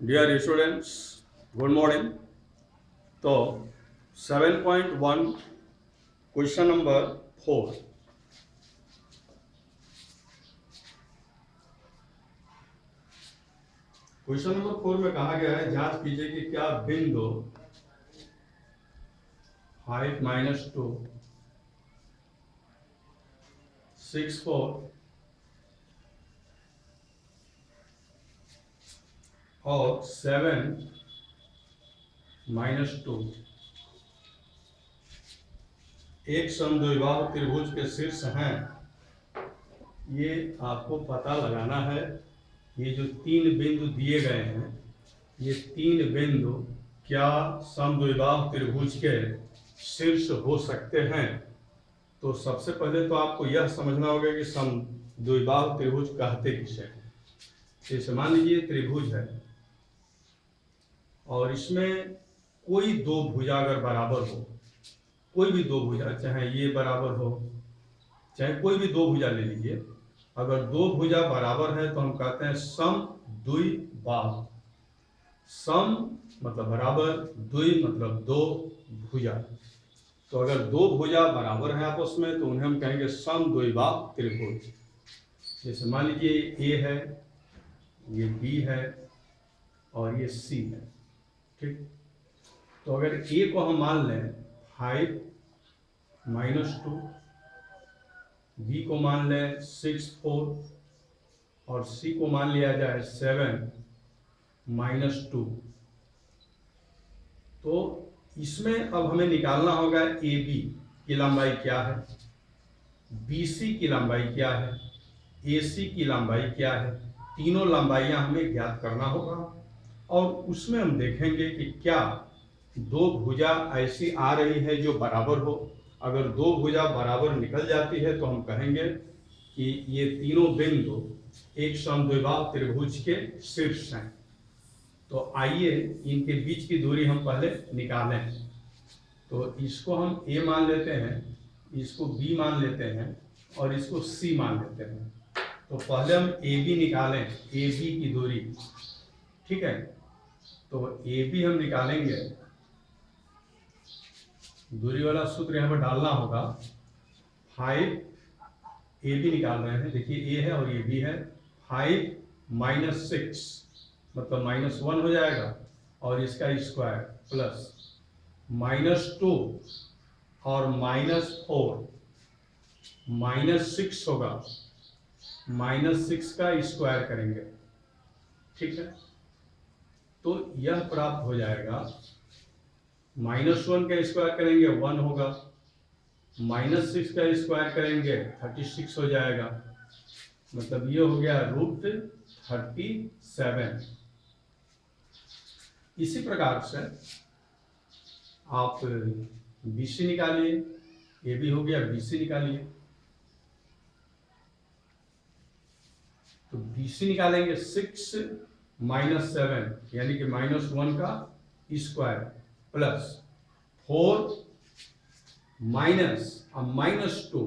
Dear students, good morning. तो 7.1 question number 4। Question number 4 में कहा गया है जांच कीजिए कि क्या बिंदु 5 - 2 6 4 और 7 - 2 एक समद्विबाहु त्रिभुज के शीर्ष हैं। ये आपको पता लगाना है। ये जो तीन बिंदु दिए गए हैं, ये तीन बिंदु क्या समद्विबाहु त्रिभुज के शीर्ष हो सकते हैं। तो सबसे पहले तो आपको यह समझना होगा कि समद्विबाहु त्रिभुज कहते किसे हैं। जैसे मान लीजिए त्रिभुज है और इसमें कोई दो भुजा अगर बराबर हो, कोई भी दो भुजा, चाहे ये बराबर हो चाहे कोई भी दो भुजा ले लीजिए, अगर दो भुजा बराबर है तो हम कहते हैं समद्विबाहु। सम मतलब बराबर, द्वि मतलब दो, भुजा। तो अगर दो भुजा बराबर है आपस में तो उन्हें हम कहेंगे समद्विबाहु त्रिभुज। जैसे मान लीजिए ए है, ये बी है और ये सी है। ठीक, तो अगर ए को हम मान लें 5 - 2, बी को मान लें 6 4 और सी को मान लिया जाए 7 - 2, तो इसमें अब हमें निकालना होगा ए बी की लंबाई क्या है, बी सी की लंबाई क्या है, ए सी की लंबाई क्या है। तीनों लंबाइयां हमें ज्ञात करना होगा और उसमें हम देखेंगे कि क्या दो भुजा ऐसी आ रही है जो बराबर हो। अगर दो भुजा बराबर निकल जाती है तो हम कहेंगे कि ये तीनों बिंदु एक समद्विबाहु त्रिभुज के शीर्ष हैं। तो आइए इनके बीच की दूरी हम पहले निकालें। तो इसको हम ए मान लेते हैं, इसको बी मान लेते हैं और इसको सी मान लेते हैं। तो पहले हम ए बी निकालें, ए बी की दूरी। ठीक है, तो ए बी हम निकालेंगे, दूरी वाला सूत्र यहाँ पर डालना होगा। 5 ए बी निकाल रहे हैं, देखिए ए है और ये बी है। 5 - 6 मतलब -1 हो जाएगा और इसका स्क्वायर प्लस -2 और -4 -6 होगा, -6 का स्क्वायर करेंगे। ठीक है, तो यह प्राप्त हो जाएगा। -1 का स्क्वायर करेंगे 1 होगा, -6 का स्क्वायर करेंगे 36 हो जाएगा। मतलब ये हो गया √37। इसी प्रकार से आप BC निकालिए, ये भी हो गया, BC निकालिए। तो BC निकालेंगे 6 - 7 यानी कि -1 का स्क्वायर प्लस 4 -2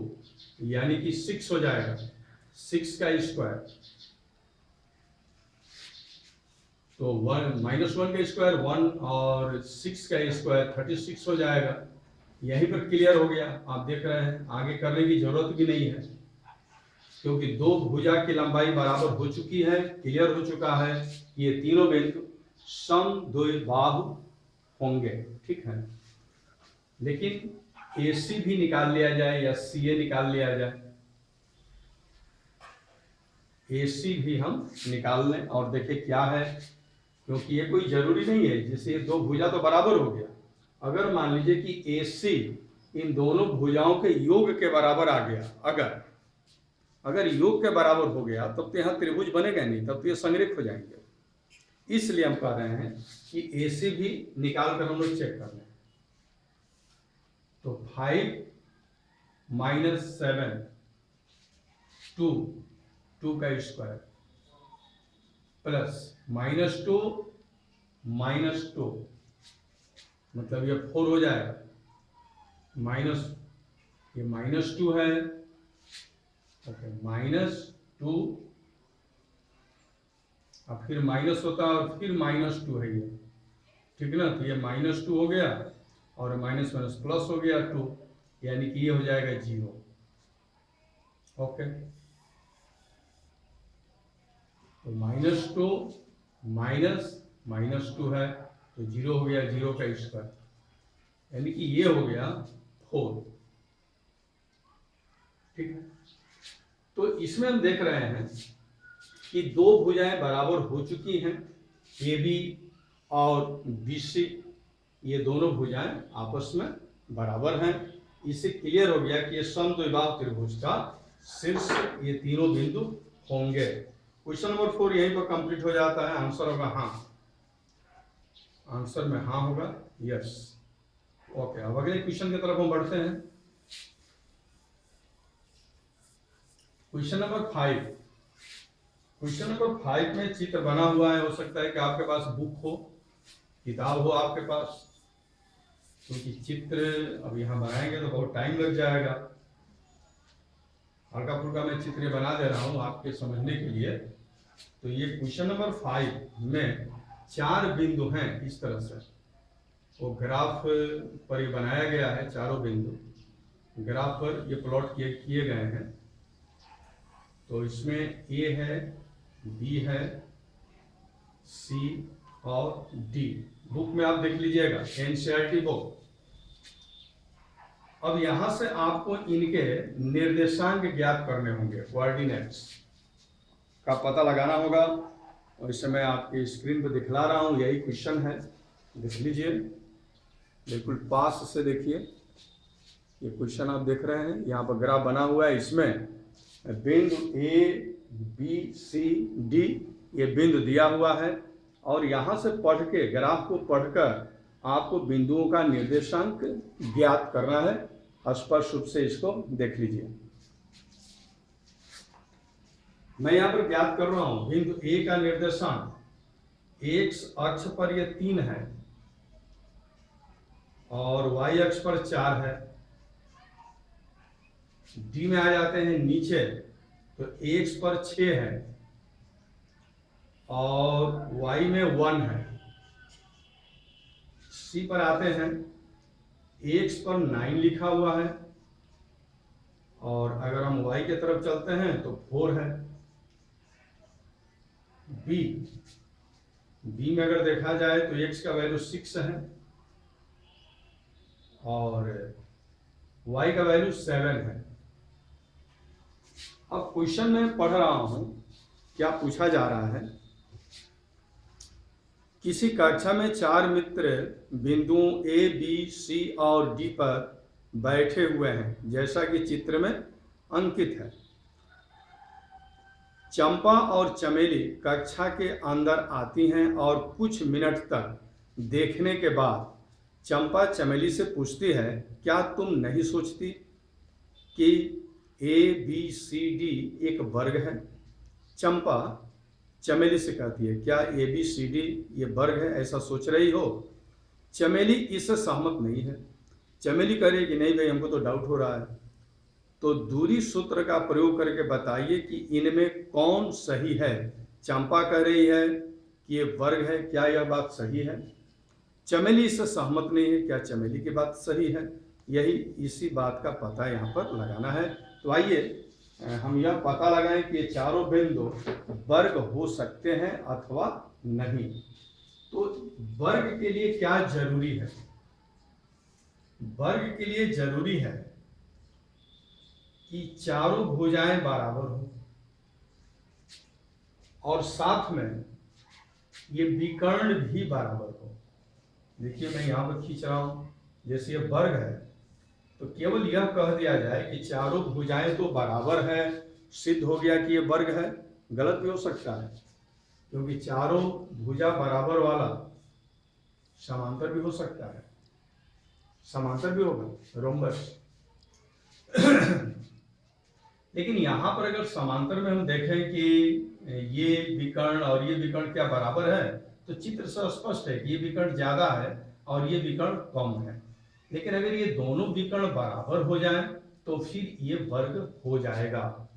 यानी कि 6 हो जाएगा, 6 का स्क्वायर। तो -1 का स्क्वायर 1 और 6 का स्क्वायर 36 हो जाएगा। यहीं पर क्लियर हो गया, आप देख रहे हैं, आगे करने की जरूरत भी नहीं है क्योंकि दो भुजा की लंबाई बराबर हो चुकी है, क्लियर हो चुका है। ये तीनों बिंदु समद्विबाहु होंगे। ठीक है, लेकिन AC भी निकाल लिया जाए या CA निकाल लिया जाए, AC भी हम निकाल लें और देखें क्या है, क्योंकि ये कोई जरूरी नहीं है। जैसे दो भुजा तो बराबर हो गया, अगर मान लीजिए कि AC इन दोनों भुजाओं के योग के बराबर आ गया, अगर योग के बराबर हो गया तब तो यहाँ त्रिभुज बनेगा नहीं, तब तो ये संरेख हो जाएंगे। इसलिए हम कह रहे हैं कि AC भी निकाल कर हम लोग चेक कर लें। तो 5 - 7 2 का स्क्वायर प्लस -2 -2 मतलब ये 4 हो जाएगा, माइनस ये -2 है, ओके, -2 अब फिर माइनस होता है और फिर -2 है ये, ठीक ना। तो ये -2 हो गया और माइनस माइनस प्लस हो गया 2, यानी कि ये हो जाएगा 0। ओके, तो -2 -2 है तो 0 हो गया, 0 का स्क्वायर, यानी कि ये हो गया 4। ठीक है, तो इसमें हम देख रहे हैं कि दो भुजाएं बराबर हो चुकी हैं, ए बी और बी सी, ये दोनों भुजाएं आपस में बराबर हैं। इससे क्लियर हो गया कि ये समद्विबाहु त्रिभुज का शीर्ष ये तीनों बिंदु होंगे। क्वेश्चन नंबर 4 यहीं पर कंप्लीट हो जाता है। आंसर होगा हाँ, आंसर में हाँ होगा, यस। ओके, अब अगले क्वेश्चन की तरफ हम बढ़ते हैं। Question number 5। क्वेश्चन नंबर 5 में चित्र बना हुआ है। हो सकता है कि आपके पास बुक हो, किताब हो आपके पास, क्योंकि चित्र अब यहाँ बनाएंगे तो बहुत टाइम लग जाएगा। हल्का फुल्का मैं चित्र बना दे रहा हूँ आपके समझने के लिए। तो ये क्वेश्चन नंबर 5 में 4 बिंदु हैं इस तरह से, वो ग्राफ पर ये बनाया गया है। चारों बिंदु ग्राफ पर ये प्लॉट किए गए हैं। तो इसमें ए है, बी है, सी और डी। बुक में आप देख लीजिएगा, एनसीईआरटी बुक। अब यहां से आपको इनके निर्देशांक ज्ञात करने होंगे, कोऑर्डिनेट्स का पता लगाना होगा। और इसे मैं आपकी स्क्रीन पर दिखला रहा हूं, यही क्वेश्चन है, देख लीजिए, बिल्कुल पास से देखिए। ये क्वेश्चन आप देख रहे हैं, यहाँ पर ग्राफ बना हुआ है। इसमें बिंदु ए बी सी डी ये बिंदु दिया हुआ है, और यहाँ से पढ़ के, ग्राफ को पढ़कर आपको बिंदुओं का निर्देशांक ज्ञात करना है। स्पष्ट रूप से इसको देख लीजिए। मैं यहाँ पर ज्ञात कर रहा हूं बिंदु ए का निर्देशांक एक्स अक्ष पर ये 3 है और वाई अक्ष पर 4 है। डी में आ जाते हैं नीचे, तो एक्स पर 6 है और वाई में 1 है। सी पर आते हैं, एक्स पर 9 लिखा हुआ है और अगर हम वाई की तरफ चलते हैं तो 4 है। बी में अगर देखा जाए तो एक्स का वैल्यू 6 है और वाई का वैल्यू 7 है। अब क्वेश्चन में पढ़ रहा हूं, क्या पूछा जा रहा है। किसी कक्षा में 4 मित्र बिंदुओं ए बी सी और डी पर बैठे हुए हैं, जैसा कि चित्र में अंकित है। चंपा और चमेली कक्षा के अंदर आती हैं और कुछ मिनट तक देखने के बाद चंपा चमेली से पूछती है, क्या तुम नहीं सोचती कि ए बी सी डी एक वर्ग है? चंपा चमेली से कहती है, क्या ए बी सी डी ये वर्ग है, ऐसा सोच रही हो? चमेली इससे सहमत नहीं है। चमेली कह रही है कि नहीं भाई, हमको तो डाउट हो रहा है। तो दूरी सूत्र का प्रयोग करके बताइए कि इनमें कौन सही है। चंपा कह रही है कि ये वर्ग है, क्या यह बात सही है? चमेली इससे सहमत नहीं है, क्या चमेली की बात सही है? यही इसी बात का पता यहाँ पर लगाना है। तो आइए हम यह पता लगाएं कि ये चारों बिंदु वर्ग हो सकते हैं अथवा नहीं। तो वर्ग के लिए क्या जरूरी है? वर्ग के लिए जरूरी है कि चारों भुजाएं बराबर हो और साथ में ये विकर्ण भी बराबर हो। देखिए मैं यहां पर खींच रहा हूं, जैसे ये वर्ग है तो केवल यह कह दिया जाए कि चारों भुजाएं तो बराबर है, सिद्ध हो गया कि ये वर्ग है। गलत भी हो सकता है, क्योंकि चारों भुजा बराबर वाला समांतर भी हो सकता है, समांतर भी होगा, रोम्बस। लेकिन यहां पर अगर समांतर में हम देखें कि ये विकर्ण और ये विकर्ण क्या बराबर है, तो चित्र से स्पष्ट है कि ये विकर्ण ज्यादा है और ये विकर्ण कम है। लेकिन अगर ये दोनों विकर्ण बराबर हो जाएं तो फिर ये वर्ग हो जाएगा।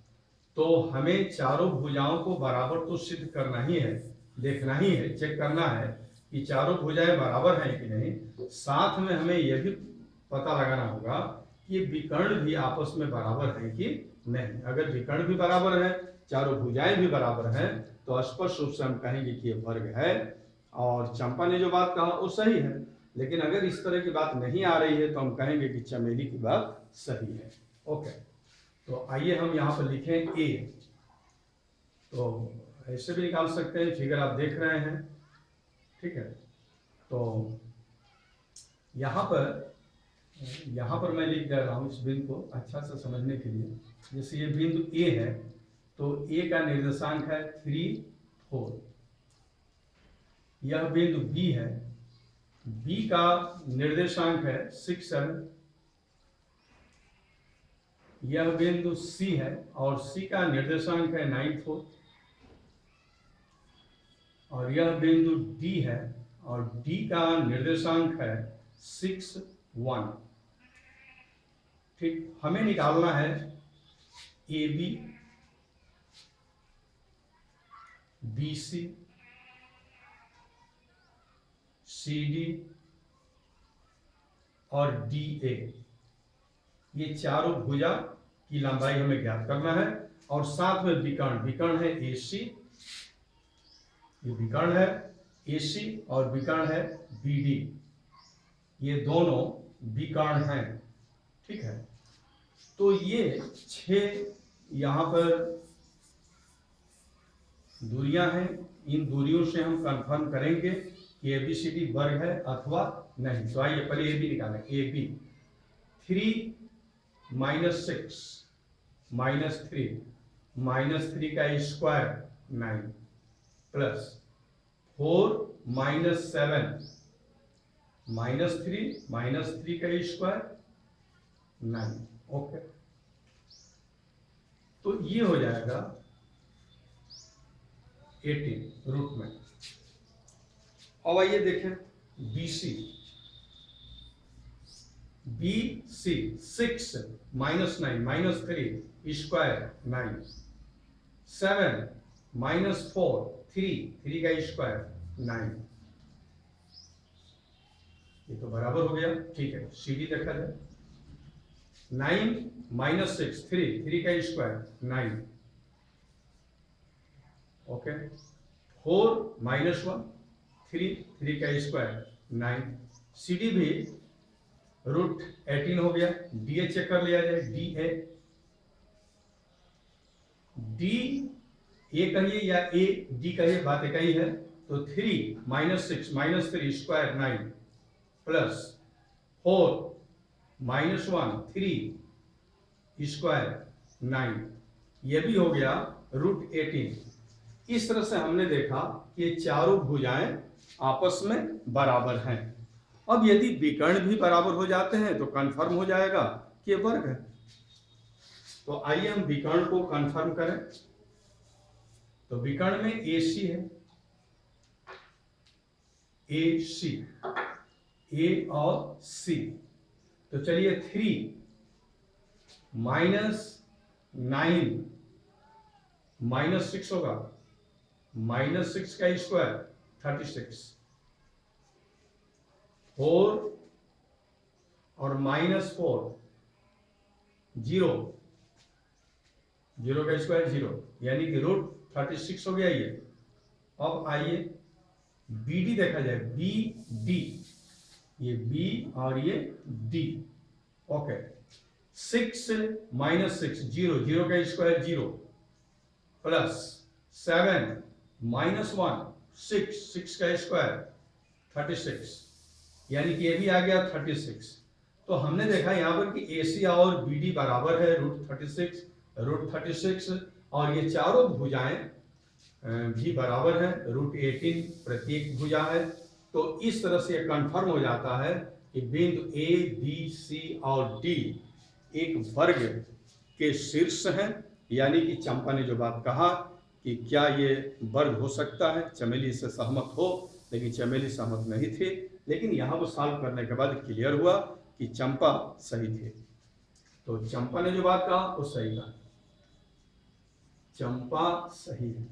तो हमें चारों भुजाओं को बराबर तो सिद्ध करना ही है। देखना ही है, चेक करना है कि चारों भुजाएं बराबर हैं कि नहीं। साथ में हमें यह भी पता लगाना होगा कि विकर्ण भी आपस में बराबर हैं कि नहीं। अगर विकर्ण भी बराबर है, चारों भुजाएं भी बराबर हैं, तो स्पष्ट रूप से हम कहेंगे कि यह वर्ग है। और चंपा ने जो बात कहा वो सही है। लेकिन अगर इस तरह की बात नहीं आ रही है तो हम कहेंगे कि चमेली की बात सही है। ओके, तो आइए हम यहाँ पर लिखें ए। तो ऐसे भी निकाल सकते हैं, फिगर आप देख रहे हैं, ठीक है। तो यहाँ पर मैं लिख दे रहा हूँ इस बिंदु को अच्छा से समझने के लिए। जैसे ये बिंदु ए है, तो ए का निर्देशांक है 3, 4। यह बिंदु बी है, बी का निर्देशांक है 6, 7। यह बिंदु सी है और सी का निर्देशांक है 9, 4। और यह बिंदु डी है और डी का निर्देशांक है 6, 1। ठीक, हमें निकालना है A B, B C, C D और डी ए। ये चारों भुजा की लंबाई हमें ज्ञात करना है। और साथ में विकर्ण है ए सी, ये विकर्ण है ए सी, और विकर्ण है बी डी। ये दोनों विकर्ण हैं, ठीक है। तो ये 6 यहाँ पर दूरियां हैं। इन दूरियों से हम कंफर्म करेंगे कि एबीसीडी वर्ग है अथवा नहीं। तो आइए पहले ए बी निकालें। ए बी 3 - 6 -3 -3 का स्क्वायर 9 प्लस 4 - 7 -3 -3 का स्क्वायर 9। ओके, तो ये हो जाएगा 18 रूट में। अब आइए देखें बी सी 6 - 9 -3 स्क्वायर 9, 7 - 4 3 का स्क्वायर 9। ये तो बराबर हो गया, ठीक है। सी डी देखा जाए, 9 - 6 3 का स्क्वायर 9। ओके, 4 - 1 3 का स्क्वायर 9। सी डी भी रूट 18 हो गया। डी ए चेक कर लिया जाए, डी ए कहिए या ए डी कहिए, बात एक ही है। तो 3 - 6 -3 स्क्वायर 9 प्लस 4 - 1 3 स्क्वायर 9। ये भी हो गया रूट 18। इस तरह से हमने देखा कि ये चारों भुजाएं आपस में बराबर हैं। अब यदि विकर्ण भी बराबर हो जाते हैं तो कंफर्म हो जाएगा कि ये वर्ग है। तो आइए हम विकर्ण को कंफर्म करें। तो विकर्ण में ए सी है, ए सी, ए और सी। तो चलिए 3 - 9 - 6 होगा, -6 का स्क्वायर 36। 4 और -4 0, 0 का स्क्वायर 0, यानी कि रूट 36 हो गया ये। अब आइए बी डी देखा जाए, बी डी, ये बी और ये डी। ओके, 6 - 6 0, 0 का स्क्वायर 0 प्लस 7 - 1 6 का स्क्वायर 36, यानी कि ये भी आ गया 36। तो हमने देखा यहाँ पर कि AC और BD बराबर है रूट 36, और ये चारों भुजाएं भी बराबर है रूट 18 प्रत्येक भुजा है। तो इस तरह से कंफर्म हो जाता है कि बिंदु A, B, C और D एक वर्ग के शीर्ष हैं। यानी कि चंपा ने जो बात कहा कि क्या ये वर्ग हो सकता है, चमेली इससे सहमत हो, लेकिन चमेली सहमत नहीं थी। लेकिन यहाँ पर सॉल्व करने के बाद क्लियर हुआ कि चंपा सही थे। तो चंपा ने जो बात कहा वो सही कहा, चंपा सही है।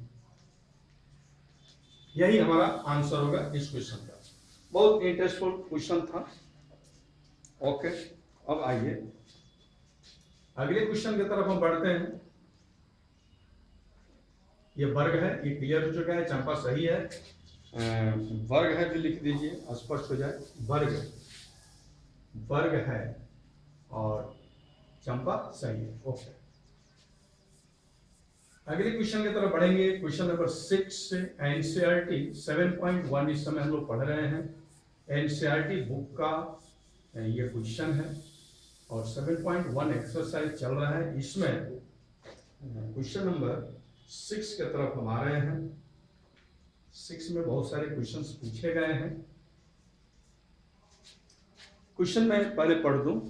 यही हमारा आंसर होगा इस क्वेश्चन का। बहुत इंटरेस्टफुल क्वेश्चन था। ओके, अब आइए अगले क्वेश्चन की तरफ हम बढ़ते हैं। ये वर्ग है, ये क्लियर हो चुका है, चंपा सही है। वर्ग है भी लिख दीजिए, स्पष्ट हो जाए। वर्ग, वर्ग है और चंपा सही है। ओके, अगले क्वेश्चन की तरफ बढ़ेंगे। क्वेश्चन नंबर 6, एनसीईआरटी 7.1 इस समय हम लोग पढ़ रहे हैं। एनसीईआरटी बुक का ये क्वेश्चन है और 7.1 एक्सरसाइज चल रहा है। इसमें क्वेश्चन नंबर 6 की तरफ हम आ रहे हैं। 6 में बहुत सारे क्वेश्चंस पूछे गए हैं। क्वेश्चन मैं पहले पढ़ दूं।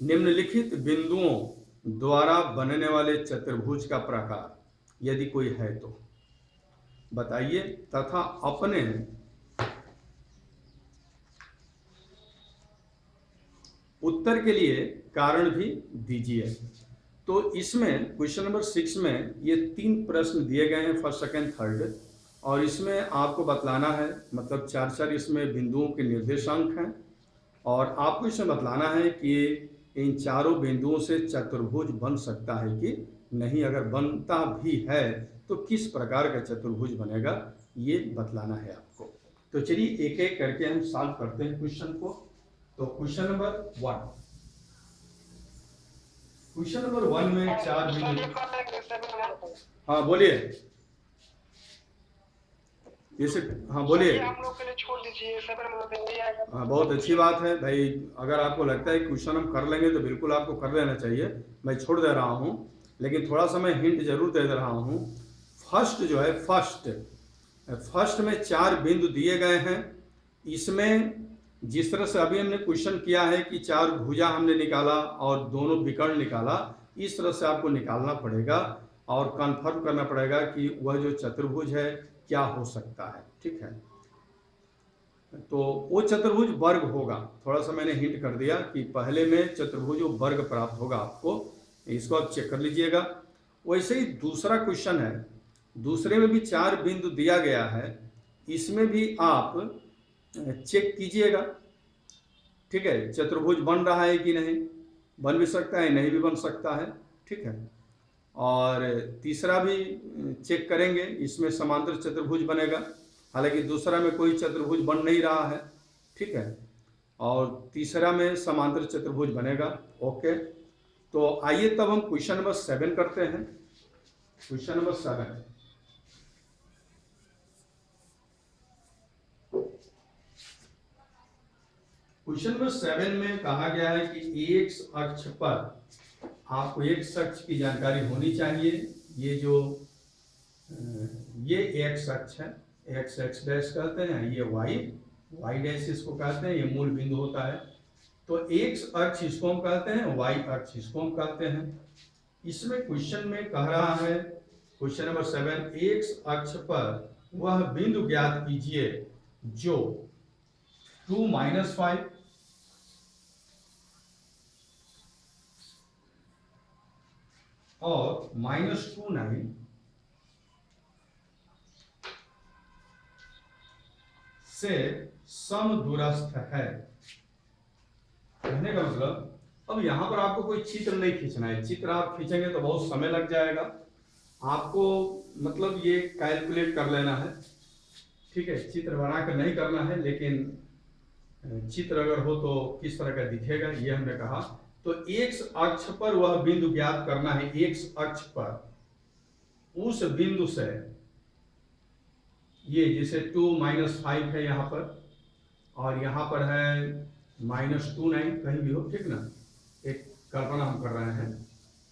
निम्नलिखित बिंदुओं द्वारा बनने वाले चतुर्भुज का प्रकार यदि कोई है तो बताइए तथा अपने उत्तर के लिए कारण भी दीजिए। तो इसमें क्वेश्चन नंबर 6 में ये 3 प्रश्न दिए गए हैं, फर्स्ट सेकंड थर्ड, और इसमें आपको बतलाना है, मतलब 4-4 इसमें बिंदुओं के निर्देशांक हैं और आपको इसमें बतलाना है कि इन चारों बिंदुओं से चतुर्भुज बन सकता है कि नहीं, अगर बनता भी है तो किस प्रकार का चतुर्भुज बनेगा, ये बतलाना है आपको। तो चलिए एक एक करके हम सॉल्व करते हैं क्वेश्चन को। तो क्वेश्चन नंबर 1, क्वेश्चन नंबर 1 में 4 बिंदु। हाँ बोलिए, जैसे हाँ बोलिए। हम लोग के लिए छोड़ दीजिए, 7 में हाँ बहुत अच्छी बात है भाई। अगर आपको लगता है क्वेश्चन हम कर लेंगे तो बिल्कुल आपको कर लेना चाहिए। मैं छोड़ दे रहा हूँ, लेकिन थोड़ा सा मैं हिंट जरूर दे रहा हूँ। फर्स्ट जो है, फर्स्ट में 4 बिंदु दिए गए हैं। इसमें जिस तरह से अभी हमने क्वेश्चन किया है कि 4 भुजा हमने निकाला और दोनों विकर्ण निकाला, इस तरह से आपको निकालना पड़ेगा और कन्फर्म करना पड़ेगा कि वह जो चतुर्भुज है क्या हो सकता है। ठीक है, तो वो चतुर्भुज वर्ग होगा। थोड़ा सा मैंने हिंट कर दिया कि पहले में चतुर्भुज वर्ग प्राप्त होगा आपको, इसको आप चेक कर लीजिएगा। वैसे ही दूसरा क्वेश्चन है, दूसरे में भी 4 बिंदु दिया गया है, इसमें भी आप चेक कीजिएगा। ठीक है, चतुर्भुज बन रहा है कि नहीं, बन भी सकता है, नहीं भी बन सकता है। ठीक है, और तीसरा भी चेक करेंगे, इसमें समांतर चतुर्भुज बनेगा, हालांकि दूसरा में कोई चतुर्भुज बन नहीं रहा है। ठीक है, और तीसरा में समांतर चतुर्भुज बनेगा। ओके, तो आइए तब हम क्वेश्चन नंबर 7 करते हैं। क्वेश्चन नंबर 7, क्वेश्चन नंबर 7 में कहा गया है कि एक्स अक्ष पर आपको एक्स अक्ष की जानकारी होनी चाहिए। ये जो ये एक्स अक्ष है, एक्स एक्स डैश कहते हैं, ये वाई डैश इसको कहते हैं, ये मूल बिंदु होता है। तो एक्स अक्ष इसको हम कहते हैं, वाई अक्ष इसको हम कहते हैं। इसमें क्वेश्चन में कह रहा है, क्वेश्चन नंबर 7, एक्स अक्ष पर वह बिंदु ज्ञात कीजिए जो 2 - 5 और -2 से समदूरस्थ है। कहने का मतलब, अब यहां पर आपको कोई चित्र नहीं खींचना है। चित्र आप खींचेंगे तो बहुत समय लग जाएगा आपको, मतलब ये कैलकुलेट कर लेना है। ठीक है, चित्र बनाकर नहीं करना है, लेकिन चित्र अगर हो तो किस तरह का दिखेगा ये हमने कहा। तो एक्स अक्ष पर वह बिंदु ज्ञात करना है। एक्स अक्ष पर उस बिंदु से, ये जैसे 2 - 5 है यहाँ पर, और यहाँ पर है -29, कहीं भी हो, ठीक ना, एक कल्पना हम कर रहे हैं।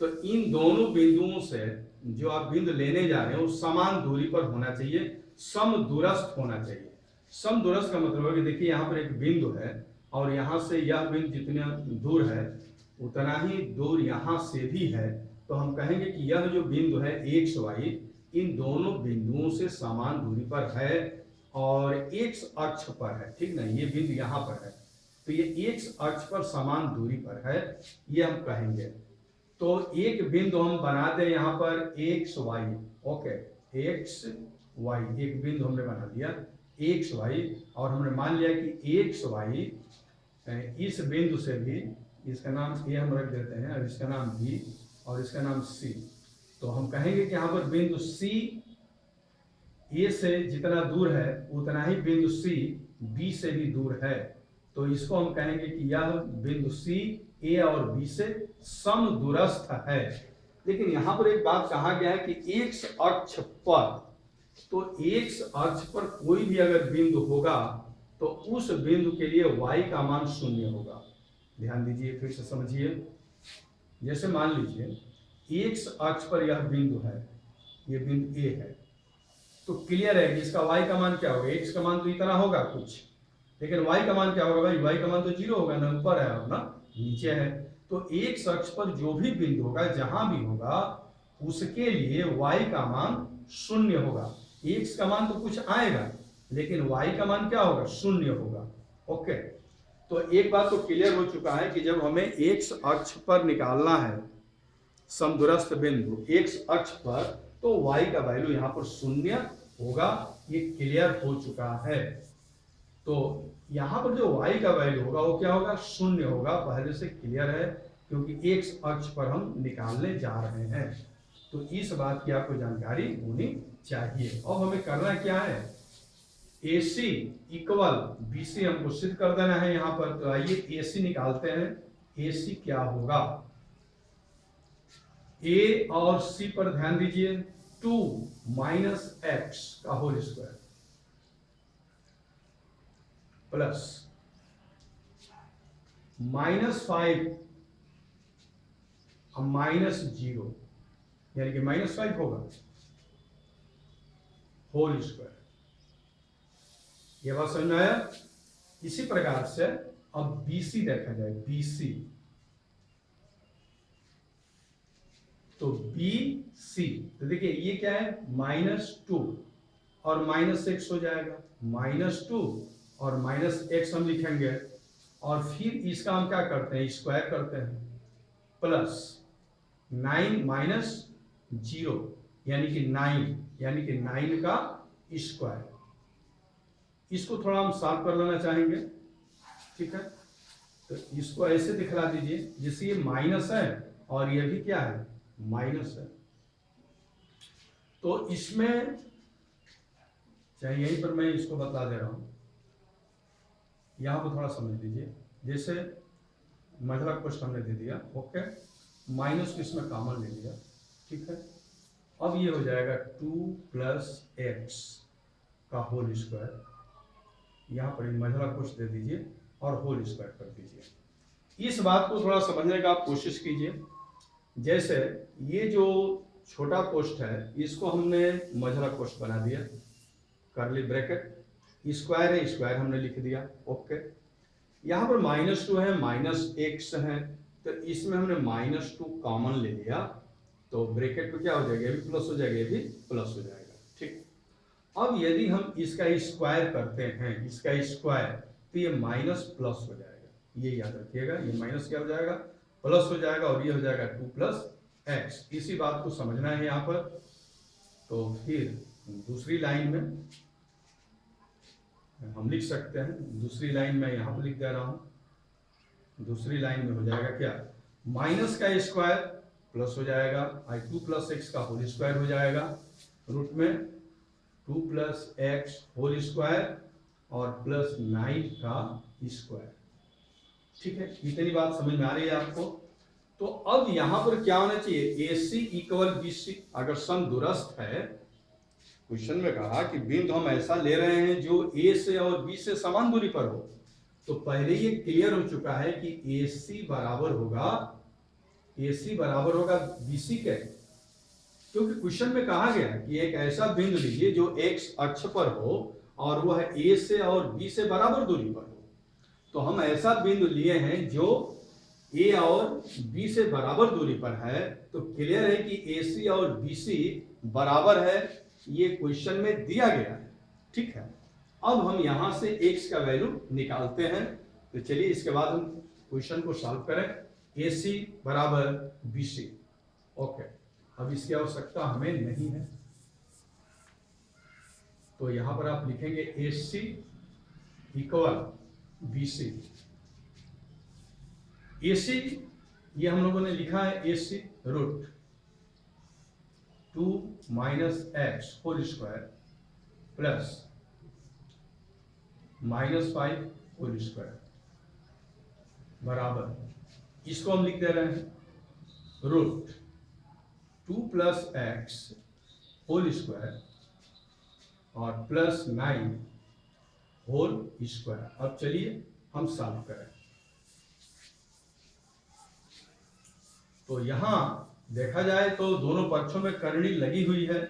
तो इन दोनों बिंदुओं से जो आप बिंदु लेने जा रहे हैं वो समान दूरी पर होना चाहिए, समदूरस्थ होना चाहिए। समदूरस्थ का मतलब है कि देखिए यहाँ पर एक बिंदु है और यहाँ से यह बिंदु जितना दूर है उतना ही दूर यहाँ से भी है। तो हम कहेंगे कि यह जो बिंदु है एक्स वाई, इन दोनों बिंदुओं से समान दूरी पर है और एक्स अक्ष पर है। ठीक ना, ये बिंदु यहाँ पर है, तो ये एक्स अक्ष पर समान दूरी पर है, ये हम कहेंगे। तो एक बिंदु हम बना दें यहाँ पर X Y, okay, X Y एक बिंदु हमने बना दिया एक्स वाई, और हमने मान लिया कि एक्स वाई इस बिंदु से भी, इसका नाम ए हम रख देते हैं और इसका नाम बी और इसका नाम सी। तो हम कहेंगे कि यहाँ पर बिंदु सी ए से जितना दूर है उतना ही बिंदु सी बी से भी दूर है। तो इसको हम कहेंगे कि यह बिंदु सी ए और बी से समदूरस्थ है। लेकिन यहाँ पर एक बात कहा गया है कि एक्स अक्ष पर, तो एक्स अक्ष पर कोई भी अगर बिंदु होगा तो उस बिंदु के लिए y का मान 0 होगा। ध्यान दीजिए, फिर से समझिए। जैसे मान लीजिए एक्स अक्ष पर यह बिंदु है, ये बिंदु ए है, तो क्लियर है कि इसका y का मान क्या होगा, x का मान तो इतना होगा कुछ, लेकिन y का मान क्या होगा भाई, y का मान तो 0 होगा, ना ऊपर है और ना नीचे है। तो एक्स अक्ष पर जो भी बिंदु होगा, जहां भी होगा, उसके लिए y का मान 0 होगा। x का मान तो कुछ आएगा लेकिन y का मान क्या होगा, 0 होगा। ओके, तो एक बात तो क्लियर हो चुका है कि जब हमें x अक्ष पर निकालना है समदूरस्थ बिंदु x अक्ष पर, तो y का वैल्यू यहाँ पर 0 होगा, ये क्लियर हो चुका है। तो यहाँ पर जो y का वैल्यू होगा वो क्या होगा, 0 होगा, पहले से क्लियर है, क्योंकि x अक्ष पर हम निकालने जा रहे हैं। तो इस बात की आपको जानकारी होनी चाहिए। अब हमें करना क्या है, AC इक्वल BC हमको सिद्ध कर देना है यहाँ पर। तो आइए AC निकालते हैं। AC क्या होगा, A और C पर ध्यान दीजिए, 2 माइनस एक्स का होल स्क्वायर प्लस -5 -0, यानी कि -5 होगा होल स्क्वायर। ये बात समझ में आया। इसी प्रकार से अब BC देखा जाए, BC, तो BC, तो देखिए ये क्या है, -2 और -x हो जाएगा, -2 और -x हम लिखेंगे, और फिर इसका हम क्या करते हैं, स्क्वायर करते हैं, प्लस 9 - 0 यानी कि 9, यानी कि 9 का स्क्वायर। इसको थोड़ा हम साफ कर लेना चाहेंगे, ठीक है। तो इसको ऐसे दिखला दीजिए जैसे ये माइनस है और ये भी क्या है, माइनस है। तो इसमें चाहे यहीं पर मैं इसको बता दे रहा हूं, यहां पर थोड़ा समझ लीजिए। जैसे मतलब कुछ हमने दे दिया, ओके, माइनस को इसमें कॉमन ले लिया, ठीक है। अब ये हो जाएगा 2 + x का होल स्क्वायर, यहाँ पर महिला कुछ दे दीजिए और होल स्क्वायर कर दीजिए। इस बात को थोड़ा समझने का आप कोशिश कीजिए। जैसे ये जो छोटा कोष्ठ है इसको हमने महिला कोष्ठ बना दिया, कर्ली ब्रैकेट, स्क्वायर है, स्क्वायर हमने लिख दिया, ओके। यहाँ पर -2 है, -x है, तो इसमें हमने -2 कॉमन ले लिया, तो ब्रैकेट में क्या हो जाएगा, ये भी प्लस हो जाएगा, ये भी प्लस हो जाएगा, ठीक। अब यदि हम इसका स्क्वायर करते हैं, इसका स्क्वायर, तो ये माइनस प्लस हो जाएगा, ये याद रखिएगा, ये माइनस क्या हो जाएगा, प्लस हो जाएगा, और ये हो जाएगा 2 + x। इसी बात को समझना है यहाँ पर। तो फिर दूसरी लाइन में हम लिख सकते हैं, दूसरी लाइन में यहाँ पर लिख दे रहा हूँ, दूसरी लाइन में हो जाएगा क्या, माइनस का स्क्वायर प्लस हो जाएगा, 2 + x का होल स्क्वायर हो जाएगा, रूट में 2 + x होल स्क्वायर और +9 का स्क्वायर, ठीक है। इतनी बात समझ में आ रही है आपको। तो अब यहां पर क्या होना चाहिए, AC = BC अगर समदूरस्थ है, क्वेश्चन में कहा कि बिंदु हम ऐसा ले रहे हैं जो A से और B से समान दूरी पर हो, तो पहले ये क्लियर हो चुका है कि AC बराबर होगा BC के, क्योंकि क्वेश्चन में कहा गया कि एक ऐसा बिंदु लीजिए जो x अक्ष पर हो और वह A से और B से बराबर दूरी पर हो। तो हम ऐसा बिंदु लिए हैं जो A और B से बराबर दूरी पर है, तो क्लियर है कि AC और BC बराबर है, ये क्वेश्चन में दिया गया है, ठीक है। अब हम यहां से x का वैल्यू निकालते हैं। तो चलिए इसके बाद हम क्वेश्चन को सॉल्व करें। AC बराबर BC। ओके, अब इसकी आवश्यकता हमें नहीं है, तो यहां पर आप लिखेंगे AC इक्वल BC। AC ये हम लोगों ने लिखा है AC root 2 minus X whole square plus -5 whole square बराबर, इसको हम लिख दे रहे हैं root 2 plus X whole square और प्लस 9 होल स्क्वायर। अब चलिए हम सॉल्व करें। तो यहां देखा जाए तो दोनों पक्षों में करणी लगी हुई है,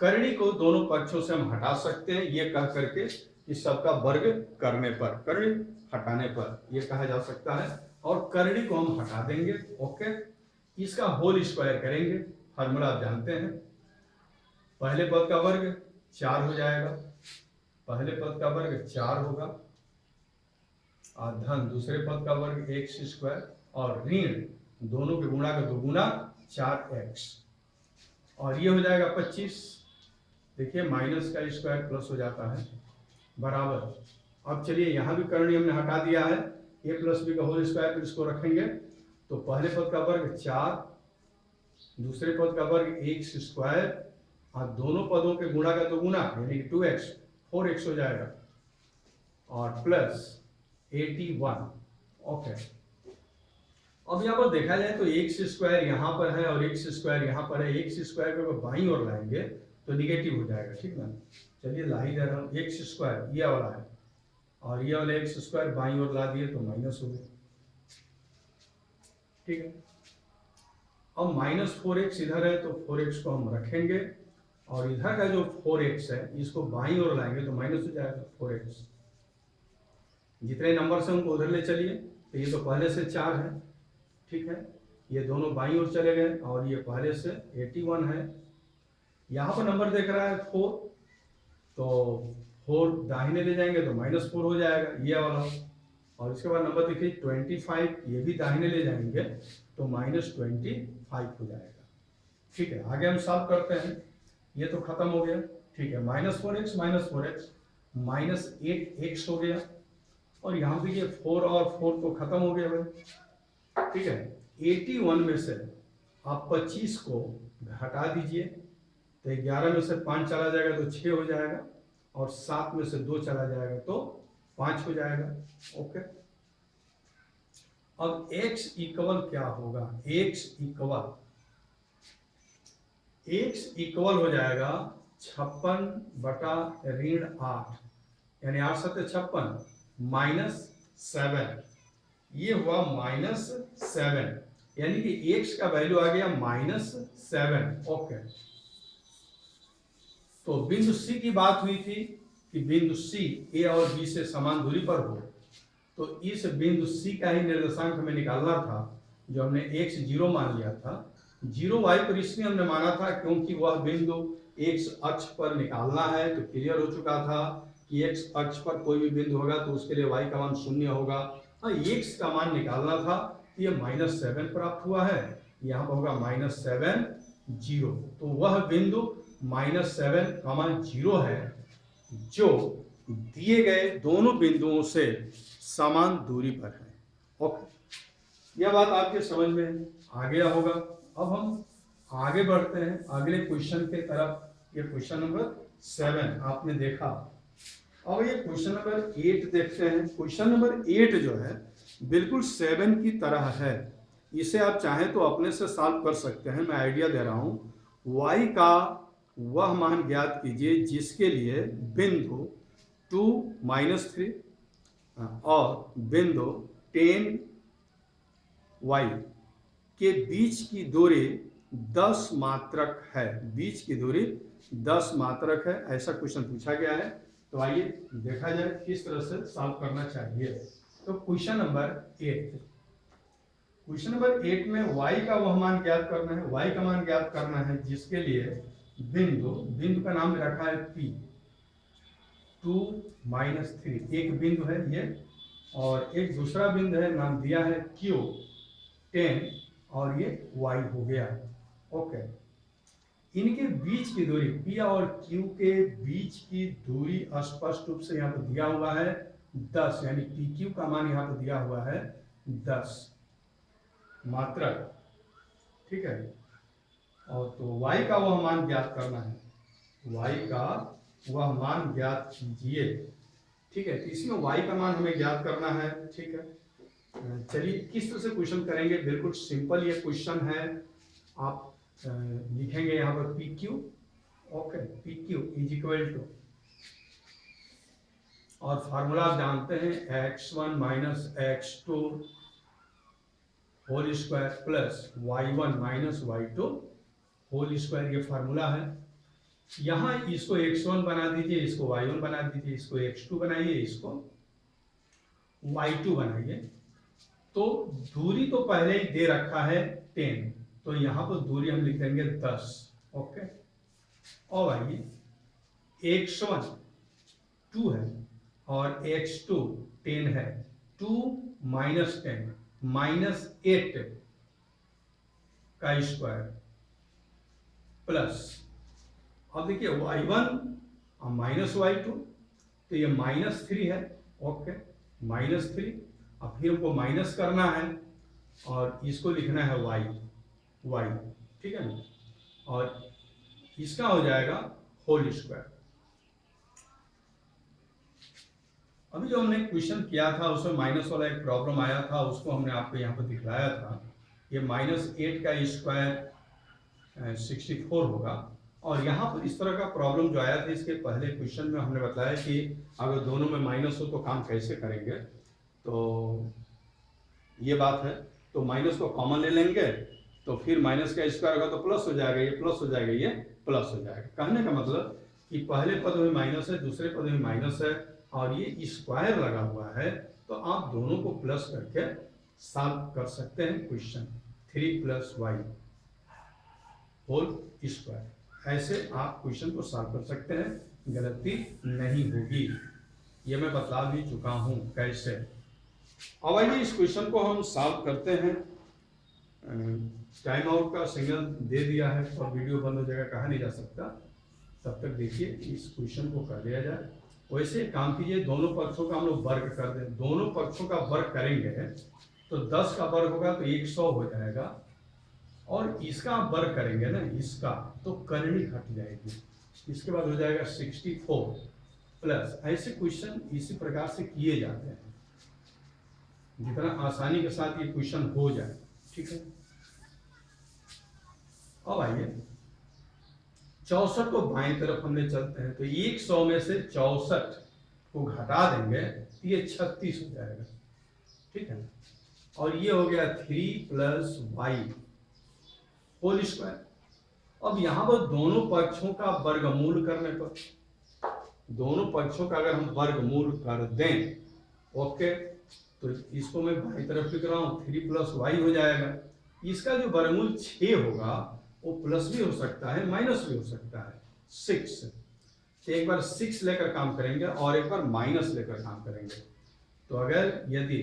करणी को दोनों पक्षों से हम हटा सकते हैं ये कह करके कि सबका वर्ग करने पर, करणी हटाने पर ये कहा जा सकता है, और करणी को हम हटा देंगे। ओके, इसका होल स्क्वायर करेंगे, फार्मूला आप जानते हैं, पहले पद का वर्ग 4 हो जाएगा, पहले पद का वर्ग 4 होगा और धन दूसरे पद का वर्ग एक्स स्क्वायर और ऋण दोनों के गुणा का दोगुना 4x, और ये हो जाएगा 25। देखिए माइनस का स्क्वायर प्लस हो जाता है बराबर। अब चलिए यहाँ भी करणी हमने हटा दिया है, a प्लस बी का होल स्क्वायर, फिर इसको रखेंगे तो पहले पद का वर्ग 4, दूसरे पद का वर्ग एक्स स्क्वायर और दोनों पदों के गुणा का दोगुना यानी कि 2x 4x हो जाएगा और प्लस 81। ओके, अब यहाँ पर देखा जाए तो एक्स स्क्वायर यहाँ पर है और एक्स स्क्वायर यहाँ पर है, एक्स स्क्वायर को बाईं ओर लाएंगे तो निगेटिव हो जाएगा, ठीक ना। चलिए ला ही दे रहा हूँ, एक्स स्क्वायर ये वाला है और ये वाला एक्स स्क्वायर बाईं ओर ला दिए तो माइनस हो गया, ठीक है। अब -4x इधर है तो 4x को हम रखेंगे और इधर का जो 4x है इसको बाईं ओर लाएंगे तो माइनस हो जाएगा 4x। जितने नंबर से हमको उधर ले चलिए, तो ये तो पहले से 4 है, ठीक है, ये दोनों बाईं ओर चले गए और ये पहले से 81 है। यहाँ पर नंबर देख रहा है 4, तो 4 दाहिने ले जाएंगे तो -4 हो जाएगा ये वाला, और इसके बाद नंबर देखिए 25, ये भी दाहिने ले जाएंगे तो -25 हो जाएगा, ठीक है। आगे हम सॉल्व करते हैं, ये तो खत्म हो गया, ठीक है, -4x -8x हो गया, और यहाँ पे ये 4 और 4 तो खत्म हो गया भाई, ठीक है। 81 में से आप 25 को हटा दीजिए तो 11 में से 5 चला जाएगा तो 6 हो जाएगा और 7 में से 2 चला जाएगा तो 5 हो जाएगा। ओके, अब x इक्वल क्या होगा, x इक्वल हो जाएगा 56 बटा -8 यानी 8 7 56 -7, ये हुआ -7 यानी कि x का वैल्यू आ गया -7। ओके, तो बिंदु C की बात हुई थी कि बिंदु C A और B से समान दूरी पर हो, तो इस बिंदु C का ही निर्देशांक हमें निकालना था, जो हमने x 0 मान लिया था। 0 y पर इसलिए हमने माना था क्योंकि वह बिंदु x अक्ष पर निकालना है, तो क्लियर हो चुका था कि x अक्ष पर कोई भी बिंदु होगा तो उसके लिए y का मान 0 होगा। हाँ, x का मान निकालना था, ये -7 प्राप्त हुआ है, यहाँ पर होगा -7 0, तो वह बिंदु -7, 0 है जो दिए गए दोनों बिंदुओं से समान दूरी पर है। ओके, यह बात आपके समझ में आ गया होगा। अब हम आगे बढ़ते हैं अगले क्वेश्चन के तरफ। ये क्वेश्चन नंबर 7 आपने देखा, अब ये क्वेश्चन नंबर 8 देखते हैं। क्वेश्चन नंबर 8 जो है बिल्कुल 7 की तरह है, इसे आप चाहें तो अपने से सॉल्व कर सकते हैं। मैं आइडिया दे रहा हूँ, y का वह मान ज्ञात कीजिए जिसके लिए बिंदु 2 -3 और बिंदु 10y के बीच की दूरी 10 मात्रक है, बीच की दूरी 10 मात्रक है, ऐसा क्वेश्चन पूछा गया है। तो आइए देखा जाए किस तरह से सॉल्व करना चाहिए। तो क्वेश्चन नंबर 8 में y का वह मान ज्ञात करना है, y का मान ज्ञात करना है जिसके लिए बिंदु का नाम रखा है P 2 -3, एक बिंदु है ये, और एक दूसरा बिंदु है नाम दिया है Q 10 और ये y हो गया। ओके, इनके बीच की दूरी P और Q के बीच की दूरी स्पष्ट रूप से यहाँ पर दिया हुआ है 10, यानी PQ का मान यहाँ पर दिया हुआ है 10 मात्रक, ठीक है। और तो y का वह मान ज्ञात करना है, y का वह मान ज्ञात कीजिए, ठीक है। तो इसमें y का मान हमें ज्ञात करना है, ठीक है। चलिए किस तरह से क्वेश्चन करेंगे, बिल्कुल सिंपल ये क्वेश्चन है। आप लिखेंगे यहाँ पर PQ, okay, PQ is equal to, और फार्मूला आप जानते हैं x1 minus x2 whole square plus y1 minus y2 whole square, ये फार्मूला है। यहाँ इसको x1 बना दीजिए, इसको y1 बना दीजिए, इसको x2 बनाइए, इसको y2 बनाइए। तो दूरी तो पहले ही दे रखा है 10, तो यहाँ पर दूरी हम लिख देंगे 10, ओके। और आइए x1 2 है और x2 10 है, 2 माइनस 10 माइनस 8 का स्क्वायर प्लस, अब देखिए y1 और माइनस y2, तो ये -3 है, ओके, -3। अब फिर हमको माइनस करना है और इसको लिखना है y, ठीक है ना, और इसका हो जाएगा होल स्क्वायर। अभी जो हमने क्वेश्चन किया था उसमें माइनस वाला एक प्रॉब्लम आया था, उसको हमने आपको यहाँ पर दिखलाया था। ये -8 का स्क्वायर 64 होगा। और यहाँ पर इस तरह का प्रॉब्लम जो आया था, इसके पहले क्वेश्चन में हमने बताया कि अगर दोनों में माइनस हो तो काम कैसे करेंगे। तो ये बात है, तो माइनस को कॉमन ले लेंगे, तो फिर माइनस का स्क्वायर होगा तो प्लस हो जाएगा, ये प्लस हो जाएगा, ये प्लस हो जाएगा। कहने का मतलब कि पहले पद में माइनस है, दूसरे पद में माइनस है, और ये स्क्वायर लगा हुआ है, तो आप दोनों को प्लस करके सॉल्व कर सकते हैं क्वेश्चन। 3 + y होल स्क्वायर, ऐसे आप क्वेश्चन को सॉल्व कर सकते हैं, गलती नहीं होगी। ये मैं बता भी चुका हूं कैसे। अब आइए इस क्वेश्चन को हम सॉल्व करते हैं। टाइम आउट का सिग्नल दे दिया है और वीडियो बंद हो जाएगा, कहा नहीं जा सकता, तब तक देखिए इस क्वेश्चन को कर लिया जाए। वैसे काम कीजिए, दोनों पक्षों का हम लोग वर्ग कर दें। दोनों पक्षों का वर्ग करेंगे तो 10 का वर्ग होगा तो 100 हो जाएगा, और इसका वर्ग करेंगे ना, इसका, तो करनी हट जाएगी, इसके बाद हो जाएगा 64 प्लस। ऐसे क्वेश्चन इसी प्रकार से किए जाते हैं, जितना आसानी के साथ ये क्वेश्चन हो जाए, ठीक है। अब आइए 64 को बाएं तरफ हम ले चलते हैं, तो 100 में से 64 को घटा देंगे तो ये 36 हो जाएगा, ठीक है। और ये हो गया 3 + y होल स्क्वायर। अब यहाँ पर दोनों पक्षों का वर्गमूल करने पर, दोनों पक्षों का अगर हम वर्गमूल कर दें, ओके, तो इसको मैं बाईं तरफ लिख रहा हूँ, 3 + y हो जाएगा। इसका जो वर्गमूल 6 होगा वो प्लस भी हो सकता है, माइनस भी हो सकता है, 6। तो एक बार 6 लेकर काम करेंगे और एक बार माइनस लेकर काम करेंगे। तो अगर यदि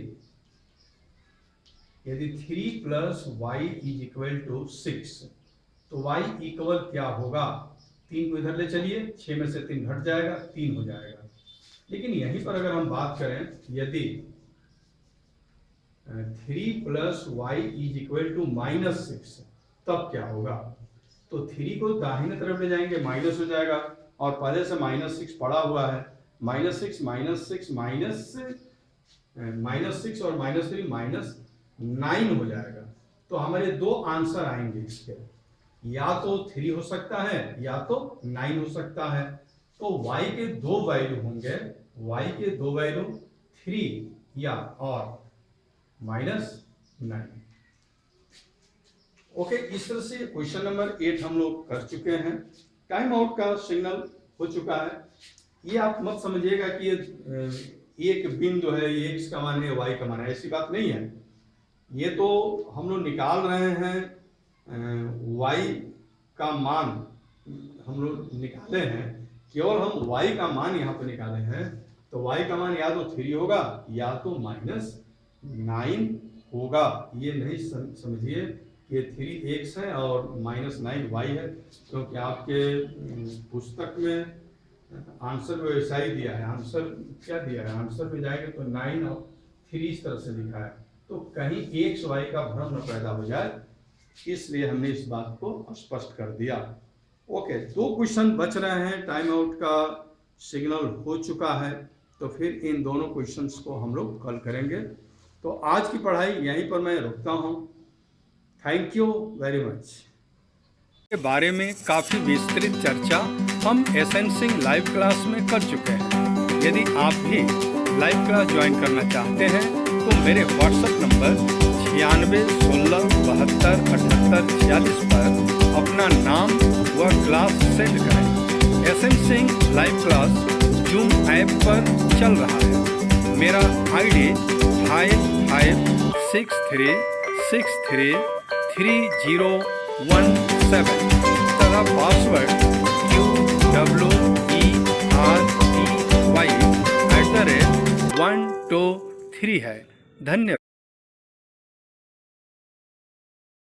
3 + y = 6, तो y इक्वल क्या होगा, 3 को इधर ले चलिए, 6 में से 3 घट जाएगा, 3 हो जाएगा। लेकिन यहीं पर अगर हम बात करें, यदि 3 + y = -6, तब क्या होगा, तो 3 को दाहिने तरफ ले जाएंगे, माइनस हो जाएगा, और पहले से -6 पड़ा हुआ है, -6 -6 -6 और -3 -9 हो जाएगा। तो हमारे दो आंसर आएंगे इसके, या तो 3 हो सकता है या तो 9 हो सकता है। तो y के दो वैल्यू होंगे, y के दो वैल्यू 3 या और -9। ओके, इस तरह से क्वेश्चन नंबर 8 हम लोग कर चुके हैं। टाइम आउट का सिग्नल हो चुका है। ये आप मत समझिएगा कि ये एक बिंदु है, ये x का मान है, y का मान है, ऐसी बात नहीं है। ये तो हम लोग निकाल रहे हैं, y का मान हम लोग निकाले हैं, केवल हम y का मान यहाँ पर निकाले हैं। तो y का मान या तो 3 होगा या तो -9 होगा, ये नहीं समझिए कि 3x है और -9y है, क्योंकि आपके पुस्तक में आंसर वैसा ही दिया है। आंसर क्या दिया है, आंसर में जाएंगे तो 9 और 3 इस तरह से लिखा है, तो कहीं x y का भ्रम न पैदा हो जाए, इसलिए हमने इस बात को स्पष्ट कर दिया। ओके, 2 क्वेश्चन बच रहे हैं, टाइम आउट का सिग्नल हो चुका है, तो फिर इन दोनों क्वेश्चंस को हम लोग कल करेंगे। तो आज की पढ़ाई यहीं पर मैं रुकता हूँ। Thank you very much. के बारे में काफ़ी विस्तृत चर्चा हम SN सिंह लाइव क्लास में कर चुके हैं। यदि आप भी लाइव क्लास ज्वाइन करना चाहते हैं तो मेरे व्हाट्सएप नंबर 96 16 72 78 46 पर अपना नाम व क्लास सेंड करें। SN Singh live class zoom app पर चल रहा है। मेरा ID 5563633017 तथा पासवर्ड QWERTY 123 है। धन्यवाद।